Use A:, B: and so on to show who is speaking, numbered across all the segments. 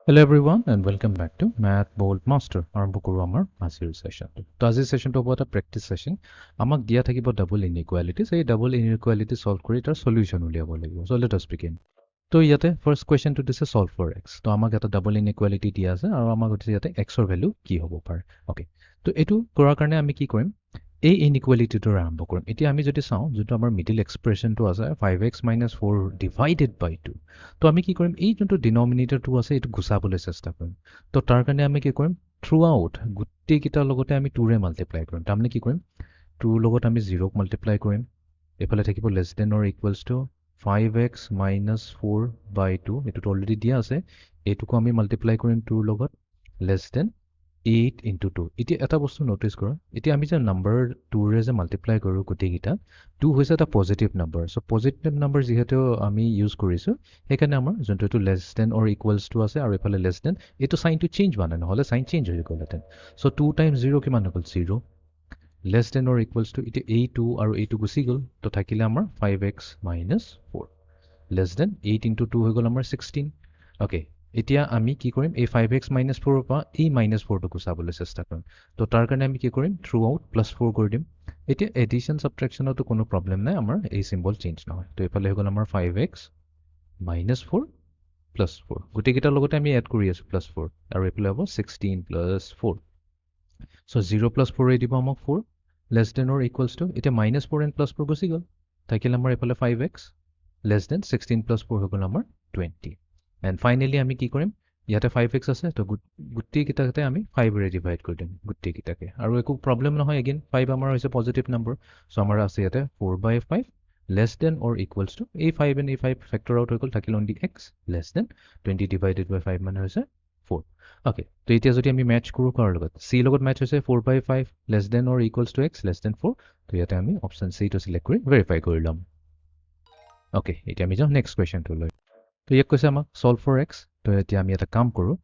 A: Hello everyone and welcome back to Math Bold Master. আৰম্ভ কৰোঁ আমাৰ আজিৰ সেশনটো। তো আজিৰ সেশনটো হ'ব এটা প্ৰেক্টিছ সেশন। আমাক দিয়া থাকিব ডাবল ইনইকুৱালিটিজ। এই ডাবল ইনইকুৱালিটি সলভ কৰি তাৰ সলিউশন উলিয়াব লাগিব। So let us begin. তো ইয়াতে ফাৰ্স্ট কুৱেশ্যনটো দিছে solve for x. তো আমাক এটা ডাবল ইনইকুৱালিটি দিয়া আছে আৰু আমাক দিছে ইয়াতে x ৰ ভ্যালু কি হ'ব পাৰে। ওকে। তো এইটো কৰাৰ কাৰণে আমি কি কৰিম? এই ইনইকুৱালিটিটোৰ আৰম্ভ কৰিম। এতিয়া আমি যদি চাওঁ যোনটো আমাৰ মিডল এক্সপ্ৰেছনটো আছে 5x - 4 ডিভাইডেড বাই 2। তো আমি কি কৰিম এই যোনটো ডিনমিনেটৰটো আছে এইটো গুচাবলৈ চেষ্টা কৰিম। তো তাৰ কাৰণে আমি কি কৰিম থ্ৰু আউট গোটেইকেইটাৰ লগতে আমি 2ৰে মাল্টিপ্লাই কৰিম। তাৰমানে কি কৰিম 2ৰ লগত আমি 0ক মাল্টিপ্লাই কৰিম। এইফালে থাকিব less than or equals to 5x - 4 by 2। এইটোতো অলৰেডি দিয়া আছে। এইটোকো আমি মাল্টিপ্লাই কৰিম 2ৰ লগত লেছ দেন 8 into 2. এতিয়া এটা বস্তু নোটিছ কৰা এতিয়া আমি যে নাম্বাৰ 2ৰে যে মাল্টিপ্লাই কৰোঁ গোটেইকেইটা 2 হৈছে এটা positive number. So' positive number যিহেতু আমি ইউজ কৰিছোঁ সেইকাৰণে আমাৰ যোনটো এইটো less than or equals to আছে আৰু এইফালে লেছ দেন এইটো চাইনটো চেঞ্জ হোৱা নাই নহ'লে চাইন চেঞ্জ হৈ গ'লহেঁতেন। চ' 2 টাইমছ 0 কিমান হৈ গ'ল 0 less than or equals to এতিয়া এইটো আৰু এইটো গুচি গ'ল তো থাকিলে আমাৰ 5x - 4 লেছ দেন 8 into 2 হৈ গ'ল আমাৰ 16। অ'কে এতিয়া আমি কি কৰিম এই 5x - 4ৰ পৰা এই -4টো গুচাবলৈ চেষ্টা কৰিম। তো তাৰ কাৰণে আমি কি কৰিম থ্ৰু আউট +4 কৰি দিম। এতিয়া এডিশ্যন ছাবট্ৰেকশ্যনতো কোনো প্ৰব্লেম নাই আমাৰ এই চিম্বল চেঞ্জ নহয়। তো এইফালে হৈ গ'ল আমাৰ 5x - 4 +4 গোটেইকেইটাৰ লগতে আমি এড কৰি আছোঁ +4 আৰু এইফালে হ'ব 16 + 4। চ' 0 + 4 দিব আমাক 4 less than or equals to এতিয়া -4 and +4 গুচি গ'ল থাকিলে আমাৰ এইফালে 5x লেছ দেন 16 + 4 হৈ গ'ল আমাৰ 20। এণ্ড ফাইনেলি আমি কি কৰিম ইয়াতে 5x আছে তো গোটেইকেইটাতে আমি 5ৰে ডিভাইড কৰি দিম গোটেইকেইটাকে আৰু একো প্ৰব্লেম নহয় এগেইন 5 আমাৰ হৈছে পজিটিভ নম্বৰ। চ' আমাৰ আছে ইয়াতে 4/5 less than or equals to এই 5 and এই 5 ফেক্টৰ আউট হৈ গ'ল থাকিল only x less than 20 divided by 5 মানে হৈছে 4। অ'কে তো এতিয়া যদি আমি মেটচ কৰোঁ কাৰ লগত চিৰ লগত মেটচ হৈছে 4/5 less than or equals to x less than 4। তো ইয়াতে আমি অপশ্যন চিটো চিলেক্ট কৰি ভেৰিফাই কৰি ল'ম। অ'কে এতিয়া আমি যাওঁ নেক্সট কুৱেশ্যনটোলৈ। তো ইয়াক কৈছে আমাক solve for x। তো এতিয়া আমি এটা কাম কৰোঁ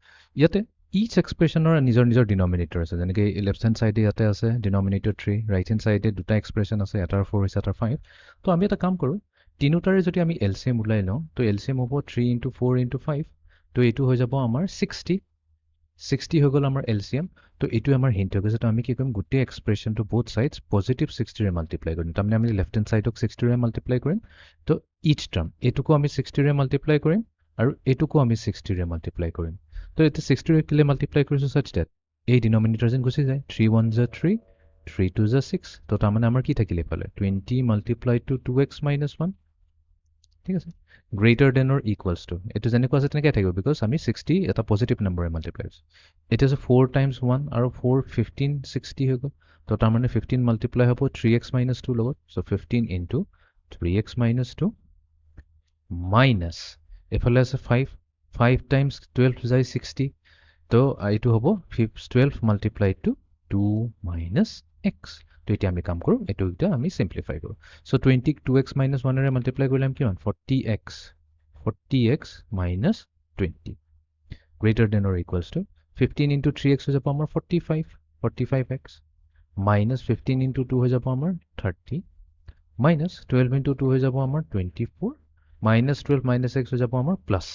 A: ইয়াতে ইচ এক্সপ্ৰেছনৰ নিজৰ নিজৰ ডিনমিনেটৰ আছে যেনেকৈ লেফ্ট হেণ্ড চাইডে ইয়াতে আছে ডিনমিনেটৰ 3 ৰাইট হেণ্ড চাইডে দুটা এক্সপ্ৰেছন আছে এটাৰ 4 হৈছে এটাৰ 5। তো আমি এটা কাম কৰোঁ তিনিওটাৰে যদি আমি এলচিএম ওলাই লওঁ তো এলচিএম হ'ব 3 into 4 into 5। তো এইটো হৈ যাব আমাৰ 60 হৈ গ'ল আমাৰ এলচিএম। তো এইটোৱে আমাৰ হিণ্ট হৈ গৈছে তো আমি কি কৰিম গোটেই এক্সপ্ৰেছনটো বোথ ছাইডছ পজিটিভ 60ৰে মাল্টিপ্লাই কৰিম। তাৰমানে আমি লেফ্ট হেণ্ড ছাইডক 60ৰে মাল্টিপ্লাই কৰিম। তো ইচ টাৰ্ম এইটোকো আমি 60ৰে মাল্টিপ্লাই কৰিম আৰু এইটোকো আমি 60ৰে মাল্টিপ্লাই কৰিম। তো এতিয়া 60ৰে কেলে মাল্টিপ্লাই কৰিছোঁ ছাচ ডেট এই ডিনমিনেটৰ যেন গুচি যায় 3 * 1 = 3 3 * 2 = 6। তো তাৰমানে আমাৰ কি থাকিলে এইফালে 20 multiplied to 2x - 1 ঠিক আছে greater than or equals to এইটো যেনেকুৱা আছে তেনেকৈ থাকিব বিকজ আমি 60 এটা পজিটিভ নম্বৰে মাল্টিপ্লাই কৰিছোঁ। এতিয়া যে 4 × 1 আৰু 4 15 60 হৈ গ'ল। তো তাৰমানে 15 মাল্টিপ্লাই হ'ব 3x - 2 লগত চ' 15 into 3x - 2 মাইনাছ এইফালে আছে 5 times 12 যায় 60। তো এইটো হ'ব 12 multiplied to 2 minus x। তো এতিয়া আমি কাম কৰোঁ এইটো এতিয়া আমি চিম্প্লিফাই কৰোঁ। চ' 20ক 2x - 1ৰে মাল্টিপ্লাই কৰিলে আমি কিমান 40x minus 20 greater than or equals to 15 into 3x হৈ যাব আমাৰ 45x মাইনাছ 15 into 2 হৈ যাব আমাৰ 30 মাইনাছ 12 into 2 হৈ যাব আমাৰ 24 মাইনাছ 12 মাইনাছ x হৈ যাব আমাৰ প্লাছ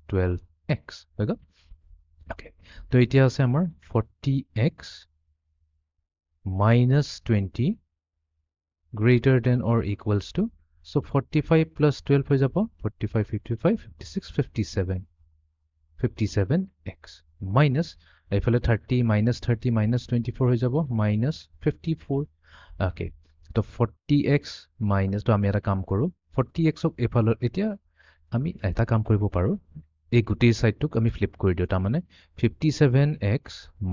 A: 12x হৈ গ'ল। অ'কে তো এতিয়া আছে আমাৰ 40x minus 20 greater than or equals to so 45 plus 12 হৈ যাব 45 55 56 57x minus এইফালে 30 minus 30 minus 24 হৈ যাব minus 54। অ'কে তো 40x minus তো আমি এটা কাম কৰোঁ 40xক এইফালে এতিয়া আমি এটা কাম কৰিব পাৰোঁ এই গোটেই সাইডটোক আমি ফ্লিপ কৰি দিওঁ তাৰমানে 57x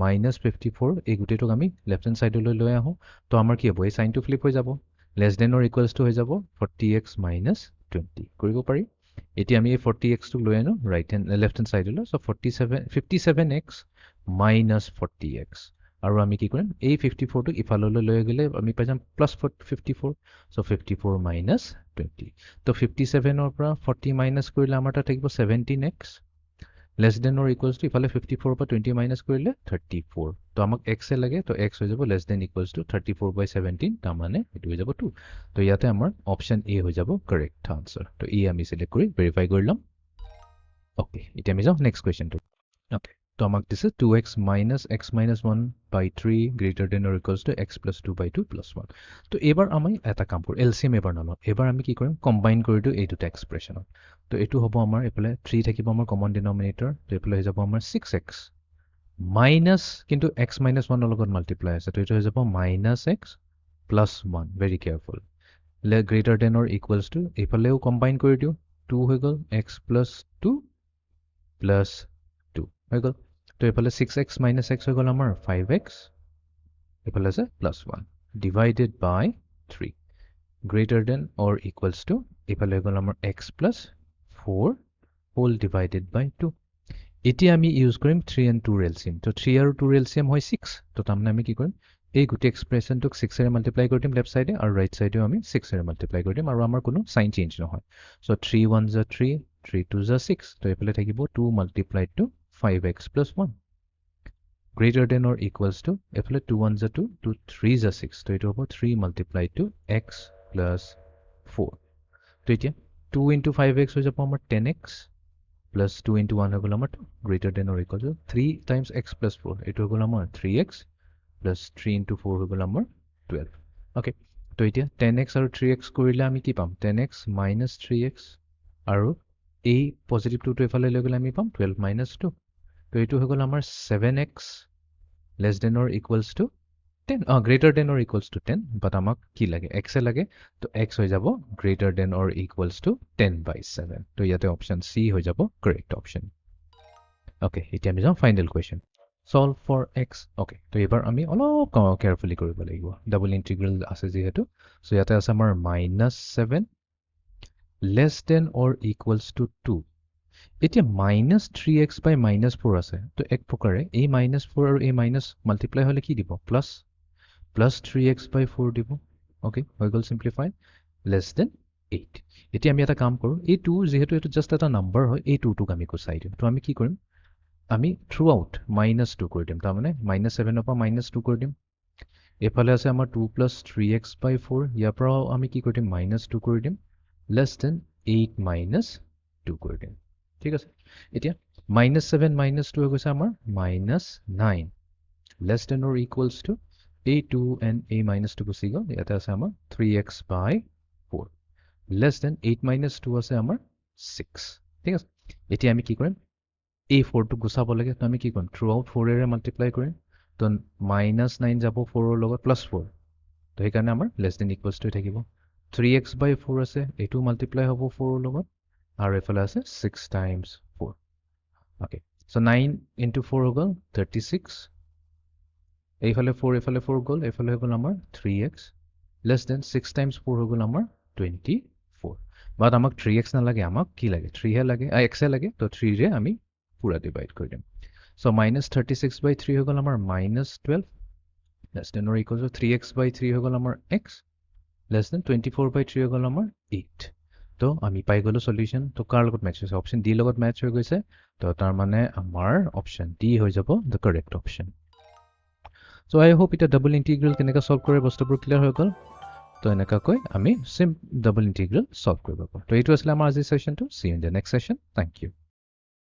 A: minus 54 এই গোটেইটোক আমি লেফ্ট হেণ্ড সাইডলৈ লৈ আহোঁ। তো আমাৰ কি হ'ব এই সাইনটো ফ্লিপ হৈ যাব less than or equals to হৈ যাব 40x minus 20 কৰিব পাৰি। এতিয়া আমি এই 40xটোক লৈ আনো লেফ্ট হেণ্ড সাইডলৈ চ' 57x minus 40x আৰু আমি কি কৰিম এই 54টোক ইফাললৈ লৈ গ'লে আমি পাই যাম প্লাছ 54 চ' 54 minus 20। তো 57ৰ পৰা 40 মাইনাছ কৰিলে আমাৰ তাত থাকিব 17x less than or equals to ইফালে 54ৰ পৰা 20 মাইনাছ কৰিলে 34। তো আমাক x লাগে তো x হৈ যাব লেছ দেন ইকুৱেলছ টু 34/17 তাৰমানে এইটো হৈ যাব 2। তো ইয়াতে আমাৰ অপশ্যন এ হৈ যাব কাৰেক্ট আনচাৰ। তো ই আমি চিলেক্ট কৰি ভেৰিফাই কৰি ল'ম। ওকে এতিয়া আমি যাওঁ নেক্সট কুৱেশ্যনটো ওকে তো আমাক দিছে 2x minus x minus 1 by 3 greater than or equals to x plus 2 by 2 plus 1 তো এবাৰ আমি এটা কাম কৰোঁ এলচিএম এবাৰ নলওঁ এবাৰ আমি কি কৰিম কম্বাইন কৰি দিওঁ এই দুটা এক্সপ্ৰেশ্যনত তো এইটো হ'ব আমাৰ এইফালে 3 থাকিব আমাৰ কমন ডিনমিনেটৰ তো এইফালে হৈ যাব আমাৰ 6x মাইনাছ কিন্তু x minus 1 লগত মাল্টিপ্লাই আছে তো এইটো হৈ যাব minus x plus 1 very careful greater than or equals to এইফালেও কম্বাইন কৰি দিওঁ 2 হৈ গ'ল x plus 2 plus 2 হৈ গ'ল তো এইফালে 6x minus x হৈ গ'ল আমাৰ 5x এইফালে আছে plus 1 divided by 3 greater than or equals to এইফালে হৈ গ'ল আমাৰ x plus 4 whole divided by 2 এতিয়া আমি ইউজ কৰিম 3 and 2 এলচিএম তো 3 আৰু 2 এলচিএম হয় 6 তো তাৰমানে আমি কি কৰিম এই গোটেই এক্সপ্ৰেশ্যনটোক 6 এৰে মাল্টিপ্লাই কৰি দিম লেফ্ট চাইডে আৰু ৰাইট চাইডেও আমি 6 এৰে মাল্টিপ্লাই কৰি দিম আৰু আমাৰ কোনো চাইন চেঞ্জ নহয় চ' 3 1 যা 3 3 2 যা 6 তো এইফালে থাকিব 2 multiplied to 5x plus 1 greater than or equals to এইফালে 2 1 যা 2 2 3 যা 6 তো এইটো হ'ব 3 multiplied to x plus 4 তো এতিয়া 2 into 5x হৈ যাব আমাৰ 10x plus 2 into 1 হৈ গ'ল আমাৰ 2 greater than or equal to 3 times x plus 4 এইটো হৈ গ'ল আমাৰ 3x plus 3 into 4 হৈ গ'ল আমাৰ 12 okay তো এতিয়া 10x আৰু 3x কৰিলে আমি কি পাম 10x minus 3x আৰু এই পজিটিভটো এইফালে লৈ গ'লে আমি পাম 12 minus 2 তো এইটো হৈ গ'ল আমাৰ 7x less than or equals to 10 greater than or equals to 10 but আমাক কি লাগে x এ লাগে তো x হৈ যাব greater than or equals to 10 by 7 তো ইয়াতে অপশ্যন C হৈ যাব correct option okay এতিয়া আমি যাওঁ final question solve for x okay তো এবাৰ আমি অলপ কেয়াৰফুলি কৰিব লাগিব ডাবল ইন্টিগ্ৰেল আছে যেহেতু সো ইয়াতে আছে আমাৰ -7 less than or equals to 2 এতিয়া -3x by -4 আছে তো এক প্ৰকাৰে এই -4 আৰু এই মাইনাস মাল্টিপ্লাই হলে কি দিব প্লাস +3x by 4 দিব ওকে হৈ গ'ল সিম্পলিফাই less than 8 এতিয়া আমি এটা কাম কৰো এই 2 যেহেতু এটা জাস্ট এটা নাম্বাৰ হয় এই 2 টোক আমি কোসাই দিম তো আমি কি কৰিম আমি থ্ৰু আউট -2 কৰি দিম তাৰ মানে -7 পৰা -2 কৰি দিম এফালে আছে আমাৰ 2 + 3x by 4 ইয়াৰ পৰা আমি কি কৰি দিম -2 কৰি দিম less than 8 - 2 কৰি দিম ঠিক আছে এতিয়া -7 - 2 হৈ গৈছে আমাৰ -9 less than or equals to a2 and a -2 গুচি গ'ল ইয়াতে আছে আমাৰ 3x by 4 less than 8 - 2 আছে আমাৰ 6 ঠিক আছে এতিয়া আমি কি কৰিম এই 4 টো গুচাব লাগে তো আমি কি কৰিম থ্ৰু আউট 4 এৰে মাল্টিপ্লাই কৰিম তো -9 যাব 4 ৰ লগত +4 তো সেইকাৰণে আমাৰ less than equals to থাকিব 3x by 4 আছে এইটো মাল্টিপ্লাই হ'ব 4 ৰ লগত আৰু এফালে আছে 6 times 4 okay so 9 into 4 হৈ গ'ল 36 এইফালে 4 এফালে 4 গ'ল এফালে হৈ গ'ল আমাৰ 3x less than 6 times 4 হৈ গ'ল আমাৰ 24 বাট আমাক 3x নালাগে আমাক কি লাগে 3 হে লাগে x হে লাগে তো 3 ৰে আমি পুৰা ডিভাইড কৰি দিম so -36 by 3 হৈ গ'ল আমাৰ -12 less than or equals to 3x by 3 হৈ গ'ল আমাৰ x less than 24 by 3 হৈ গ'ল আমাৰ 8 তো আমি পাই গ'লো সলিউশন তো কাৰ লগত ম্যাচ হৈছে অপশন ডি লগত ম্যাচ হৈ গৈছে তো তাৰ মানে আমাৰ অপশন ডি হৈ যাব the correct option so I hope এটা ডাবল ইন্টিগ্ৰেল কেনেকৈ সলভ কৰে বস্তুবোৰ ক্লিয়াৰ হৈ গ'ল তো এনেকাকৈ আমি ডাবল ইন্টিগ্ৰেল সলভ কৰিব পাৰোঁ তো এইটো আছিল আমাৰ আজিৰ সেশনটো see in the next session thank U